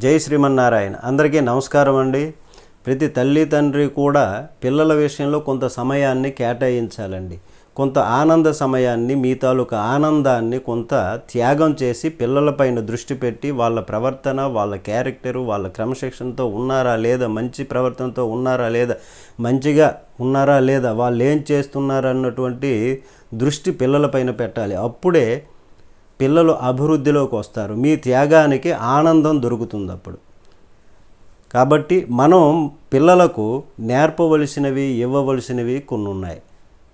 జై శ్రీమన్నారాయణ. అందరికీ నమస్కారం అండి. ప్రతి తల్లి తండ్రి కూడా పిల్లల విషయంలో కొంత సమయాన్ని కేటాయించాలండి. కొంత ఆనంద సమయాన్ని, మీ తాలూకా ఆనందాన్ని కొంత త్యాగం చేసి పిల్లలపైన దృష్టి పెట్టి వాళ్ళ ప్రవర్తన, వాళ్ళ క్యారెక్టరు, వాళ్ళ క్రమశిక్షణతో ఉన్నారా లేదా, మంచి ప్రవర్తనతో ఉన్నారా లేదా, మంచిగా ఉన్నారా లేదా, వాళ్ళు ఏం చేస్తున్నారా అన్నటువంటి దృష్టి పిల్లలపైన పెట్టాలి. అప్పుడే పిల్లలు అభివృద్ధిలోకి వస్తారు. మీ త్యాగానికి ఆనందం దొరుకుతుంది అప్పుడు. కాబట్టి మనం పిల్లలకు నేర్పవలసినవి, ఇవ్వవలసినవి కొన్ని ఉన్నాయి.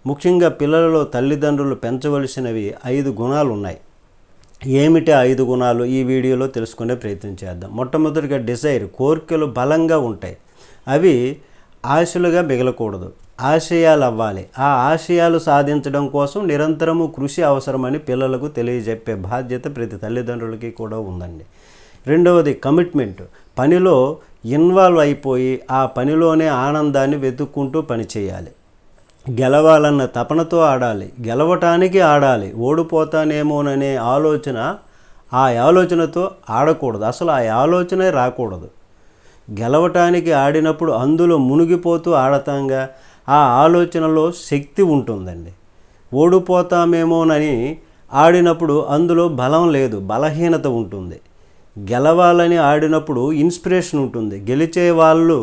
ముఖ్యంగా పిల్లలలో తల్లిదండ్రులు పెంచవలసినవి 5 గుణాలు ఉన్నాయి. ఏమిటి 5 గుణాలు ఈ వీడియోలో తెలుసుకునే ప్రయత్నం చేద్దాం. మొట్టమొదటిగా డిజైర్, కోరికలు బలంగా ఉంటాయి. అవి ఆశలుగా మిగలకూడదు, ఆశయాలు అవ్వాలి. ఆ ఆశయాలు సాధించడం కోసం నిరంతరము కృషి అవసరమని పిల్లలకు తెలియజెప్పే బాధ్యత ప్రతి తల్లిదండ్రులకి కూడా ఉందండి. రెండవది కమిట్మెంట్, పనిలో ఇన్వాల్వ్ అయిపోయి ఆ పనిలోనే ఆనందాన్ని వెతుక్కుంటూ పనిచేయాలి. గెలవాలన్న తపనతో ఆడాలి, గెలవటానికి ఆడాలి. ఓడిపోతానేమోననే ఆలోచనతో ఆడకూడదు, అసలు ఆ ఆలోచనే రాకూడదు. గెలవటానికి ఆడినప్పుడు అందులో మునిగిపోతూ ఆడతాంగా ఆ ఆలోచనలో శక్తి ఉంటుందండి. ఓడిపోతామేమోనని ఆడినప్పుడు అందులో బలం లేదు, బలహీనత ఉంటుంది. గెలవాలని ఆడినప్పుడు ఇన్స్పిరేషన్ ఉంటుంది. గెలిచే వాళ్ళు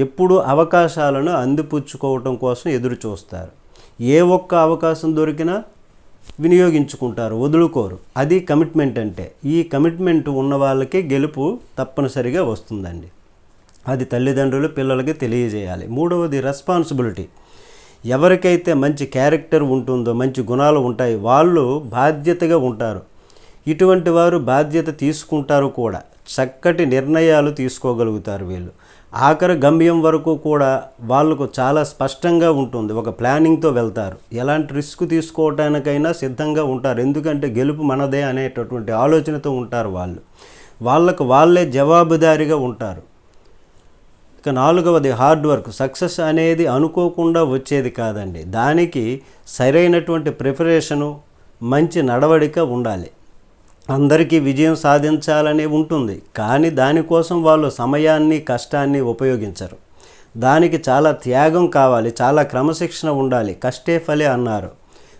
ఎప్పుడూ అవకాశాలను అందిపుచ్చుకోవటం కోసం ఎదురు చూస్తారు. ఏ ఒక్క అవకాశం దొరికినా వినియోగించుకుంటారు, వదులుకోరు. అది కమిట్మెంట్ అంటే. ఈ కమిట్మెంట్ ఉన్న వాళ్ళకి గెలుపు తప్పనిసరిగా వస్తుందండి. అది తల్లిదండ్రులు పిల్లలకి తెలియజేయాలి. మూడవది రెస్పాన్సిబిలిటీ. ఎవరికైతే మంచి క్యారెక్టర్ ఉంటుందో, మంచి గుణాలు ఉంటాయి, వాళ్ళు బాధ్యతగా ఉంటారు. ఇటువంటి వారు బాధ్యత తీసుకుంటారు కూడా. చక్కటి నిర్ణయాలు తీసుకోగలుగుతారు వీళ్ళు. ఆఖరి గమ్యం వరకు కూడా వాళ్ళకు చాలా స్పష్టంగా ఉంటుంది. ఒక ప్లానింగ్తో వెళ్తారు. ఎలాంటి రిస్క్ తీసుకోవటానికైనా సిద్ధంగా ఉంటారు. ఎందుకంటే గెలుపు మనదే అనేటటువంటి ఆలోచనతో ఉంటారు వాళ్ళు. వాళ్ళకు వాళ్ళే జవాబుదారీగా ఉంటారు. ఇక నాలుగవది హార్డ్ వర్క్. సక్సెస్ అనేది అనుకోకుండా వచ్చేది కాదండి. దానికి సరైనటువంటి ప్రిపరేషను, మంచి నడవడిక ఉండాలి. అందరికీ విజయం సాధించాలని ఉంటుంది, కానీ దానికోసం వాళ్ళు సమయాన్ని, కష్టాన్ని ఉపయోగించరు. దానికి చాలా త్యాగం కావాలి, చాలా క్రమశిక్షణ ఉండాలి. కష్టే ఫలే అన్నారు.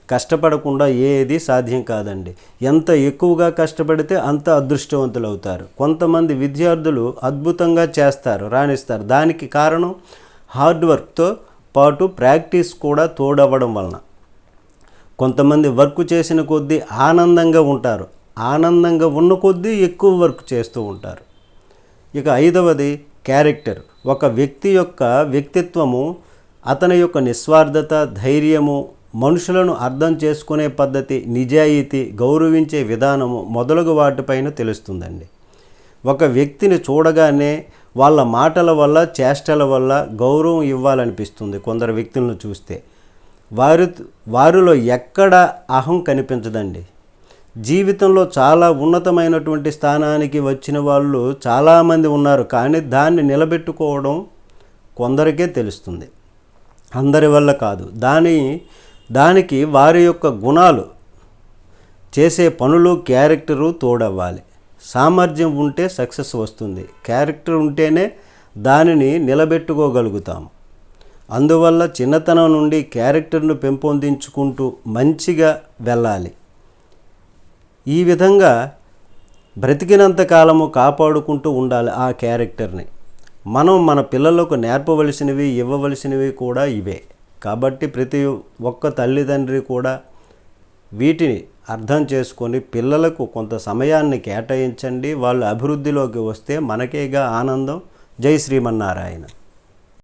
కష్టపడకుండా ఏది సాధ్యం కాదండి. ఎంత ఎక్కువగా కష్టపడితే అంత అదృష్టవంతులు అవుతారు. కొంతమంది విద్యార్థులు అద్భుతంగా చేస్తారు, రాణిస్తారు. దానికి కారణం హార్డ్ వర్క్తో పాటు ప్రాక్టీస్ కూడా తోడవ్వడం వలన. కొంతమంది వర్క్ చేసిన కొద్దీ ఆనందంగా ఉంటారు. ఆనందంగా ఉన్న కొద్దీ ఎక్కువ వర్క్ చేస్తూ ఉంటారు. ఇక 5వది క్యారెక్టర్. ఒక వ్యక్తి యొక్క వ్యక్తిత్వము, అతని యొక్క నిస్వార్థత, ధైర్యము, మనుషులను అర్థం చేసుకునే పద్ధతి, నిజాయితీ, గౌరవించే విధానము మొదలగు వాటిపైన తెలుస్తుందండి. ఒక వ్యక్తిని చూడగానే వాళ్ళ మాటల వల్ల, చేష్టల వల్ల గౌరవం ఇవ్వాలనిపిస్తుంది. కొందరు వ్యక్తులను చూస్తే వారిలో ఎక్కడ అహం కనిపించదండి. జీవితంలో చాలా ఉన్నతమైనటువంటి స్థానానికి వచ్చిన వాళ్ళు చాలామంది ఉన్నారు, కానీ దాన్ని నిలబెట్టుకోవడం కొందరికే తెలుస్తుంది, అందరి వల్ల కాదు. దానికి వారి యొక్క గుణాలు, చేసే పనులు, క్యారెక్టరు తోడవ్వాలి. సామర్థ్యం ఉంటే సక్సెస్ వస్తుంది. క్యారెక్టర్ ఉంటేనే దానిని నిలబెట్టుకోగలుగుతాము. అందువల్ల చిన్నతనం నుండి క్యారెక్టర్ను పెంపొందించుకుంటూ మంచిగా వెళ్ళాలి. ఈ విధంగా బ్రతికినంత కాలము కాపాడుకుంటూ ఉండాలి ఆ క్యారెక్టర్ని. మనం మన పిల్లలకు నేర్పవలసినవి, ఇవ్వవలసినవి కూడా ఇవే. కాబట్టి ప్రతి ఒక్క తల్లిదండ్రి కూడా వీటిని అర్థం చేసుకొని పిల్లలకు కొంత సమయాన్ని కేటాయించండి. వాళ్ళు అభివృద్ధిలోకి వస్తే మనకేగా ఆనందం. జై శ్రీమన్నారాయణ.